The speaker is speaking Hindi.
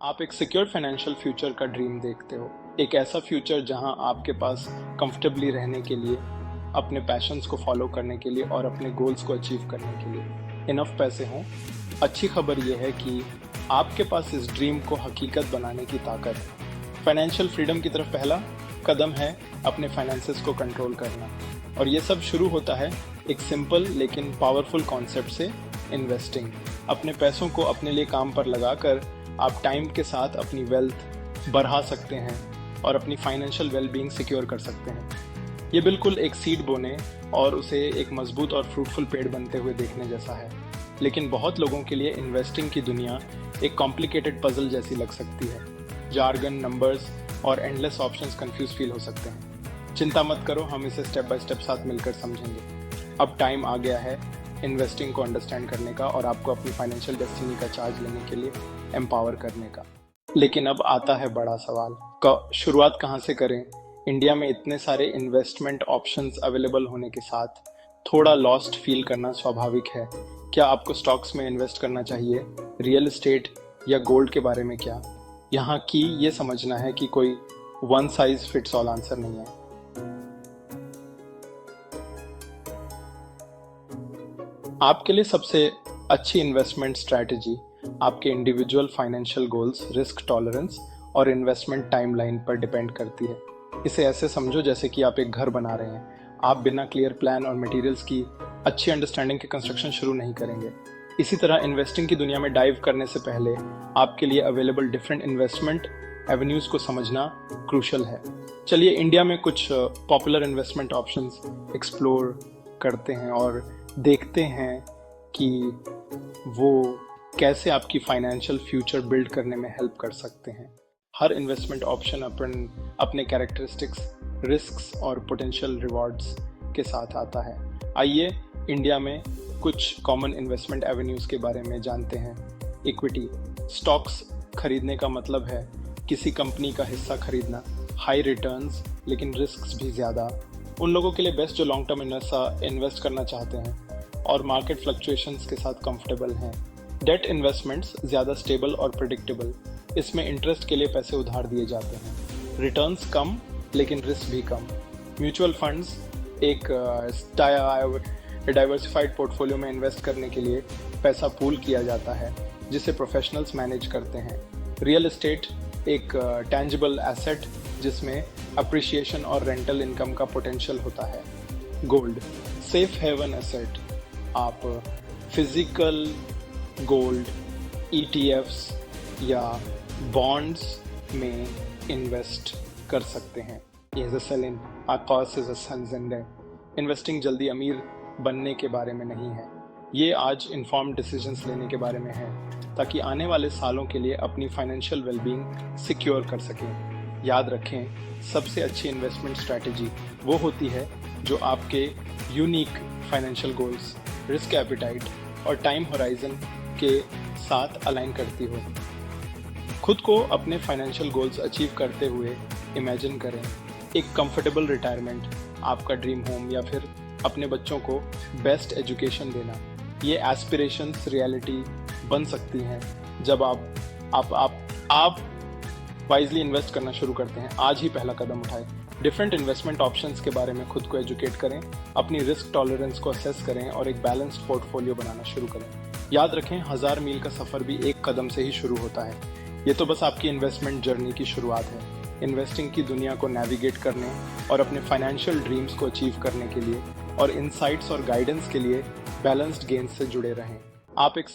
आप एक सिक्योर फाइनेंशियल फ्यूचर का ड्रीम देखते हो, एक ऐसा फ्यूचर जहां आपके पास कंफर्टेबली रहने के लिए, अपने पैशंस को फॉलो करने के लिए और अपने गोल्स को अचीव करने के लिए इनफ पैसे हों। अच्छी खबर यह है कि आपके पास इस ड्रीम को हकीकत बनाने की ताकत है। फाइनेंशियल फ्रीडम की तरफ पहला कदम है अपने फाइनेंसेस को कंट्रोल करना, और ये सब शुरू होता है एक सिंपल लेकिन पावरफुल कॉन्सेप्ट से, इन्वेस्टिंग। अपने पैसों को अपने लिए काम पर लगाकर आप टाइम के साथ अपनी वेल्थ बढ़ा सकते हैं और अपनी फाइनेंशियल वेलबींग सिक्योर कर सकते हैं। ये बिल्कुल एक सीड बोने और उसे एक मजबूत और फ्रूटफुल पेड़ बनते हुए देखने जैसा है, लेकिन बहुत लोगों के लिए इन्वेस्टिंग की दुनिया एक कॉम्प्लिकेटेड पजल जैसी लग सकती है। जार्गन, नंबर्स और एंडलेस ऑप्शंस कंफ्यूज फील हो सकते हैं। चिंता मत करो, हम इसे स्टेप बाय स्टेप साथ मिलकर समझेंगे। अब टाइम आ गया है इन्वेस्टिंग को अंडरस्टैंड करने का और आपको अपनी फाइनेंशियल डेस्टिनी का चार्ज लेने के लिए एम्पावर करने का। लेकिन अब आता है बड़ा सवाल, शुरुआत कहाँ से करें? इंडिया में इतने सारे इन्वेस्टमेंट ऑप्शंस अवेलेबल होने के साथ थोड़ा लॉस्ट फील करना स्वाभाविक है। क्या आपको स्टॉक्स में इन्वेस्ट करना चाहिए, रियल एस्टेट या गोल्ड के बारे में क्या? यहाँ की ये समझना है कि कोई one size fits all answer नहीं है। आपके लिए सबसे अच्छी इन्वेस्टमेंट स्ट्रैटेजी आपके individual financial goals, risk tolerance और इन्वेस्टमेंट टाइमलाइन पर डिपेंड करती है। इसे ऐसे समझो जैसे कि आप एक घर बना रहे हैं। आप बिना क्लियर प्लान और मटेरियल्स की अच्छी अंडरस्टैंडिंग के कंस्ट्रक्शन शुरू नहीं करेंगे। इसी तरह इन्वेस्टिंग की दुनिया में डाइव करने से पहले आपके लिए अवेलेबल डिफरेंट इन्वेस्टमेंट एवेन्यूज को समझना क्रूशल है। चलिए इंडिया में कुछ पॉपुलर इन्वेस्टमेंट ऑप्शंस एक्सप्लोर करते हैं और देखते हैं कि वो कैसे आपकी फाइनेंशियल फ्यूचर बिल्ड करने में हेल्प कर सकते हैं। हर इन्वेस्टमेंट ऑप्शन अपने कैरेक्टरिस्टिक्स, रिस्क्स और पोटेंशियल रिवॉर्ड्स के साथ आता है। आइए इंडिया में कुछ कॉमन इन्वेस्टमेंट एवेन्यूज़ के बारे में जानते हैं। इक्विटी, स्टॉक्स खरीदने का मतलब है किसी कंपनी का हिस्सा खरीदना। हाई रिटर्न्स लेकिन रिस्क्स भी ज़्यादा। उन लोगों के लिए बेस्ट जो लॉन्ग टर्म इन्वेस्ट करना चाहते हैं और मार्केट फ्लक्चुएशंस के साथ कंफर्टेबल हैं। डेट इन्वेस्टमेंट्स ज़्यादा स्टेबल और प्रेडिक्टेबल। इसमें इंटरेस्ट के लिए पैसे उधार दिए जाते हैं। रिटर्न्स कम लेकिन रिस्क भी कम। म्यूचुअल फंड्स एक डाइवर्सिफाइड पोर्टफोलियो में इन्वेस्ट करने के लिए पैसा पूल किया जाता है जिसे प्रोफेशनल्स मैनेज करते हैं। रियल एस्टेट एक टैंजिबल एसेट जिसमें अप्रिसिएशन और रेंटल इनकम का पोटेंशियल होता है। Gold, safe haven asset. आप फिजिकल गोल्ड, ETFs या बॉन्ड्स में इन्वेस्ट कर सकते हैं। ये sell in cost is a investing जल्दी अमीर बनने के बारे में नहीं है, ये आज इन्फॉर्म्ड डिसीजंस लेने के बारे में है ताकि आने वाले सालों के लिए अपनी फाइनेंशियल वेलबींग सिक्योर कर सकें। याद रखें, सबसे अच्छी इन्वेस्टमेंट स्ट्रैटेजी वो होती है जो आपके unique financial goals, risk appetite और टाइम होराइजन के साथ अलाइन करती हो। खुद को अपने फाइनेंशियल गोल्स अचीव करते हुए इमेजिन करें। एक कंफर्टेबल रिटायरमेंट, आपका ड्रीम होम या फिर अपने बच्चों को बेस्ट एजुकेशन देना। ये एस्पिरेशंस रियलिटी बन सकती हैं जब आप वाइजली इन्वेस्ट करना शुरू करते हैं। आज ही पहला कदम उठाएं। डिफरेंट इन्वेस्टमेंट ऑप्शंस के बारे में खुद को एजुकेट करें, अपनी रिस्क टॉलरेंस को असेस करें और एक बैलेंस्ड पोर्टफोलियो बनाना शुरू करें। याद रखें, 1000 मील का सफ़र भी एक कदम से ही शुरू होता है। ये तो बस आपकी इन्वेस्टमेंट जर्नी की शुरुआत है। इन्वेस्टिंग की दुनिया को नेविगेट करने और अपने फाइनेंशियल ड्रीम्स को अचीव करने के लिए और इनसाइट्स और गाइडेंस के लिए बैलेंस्ड गेन्स से जुड़े रहें। आप एक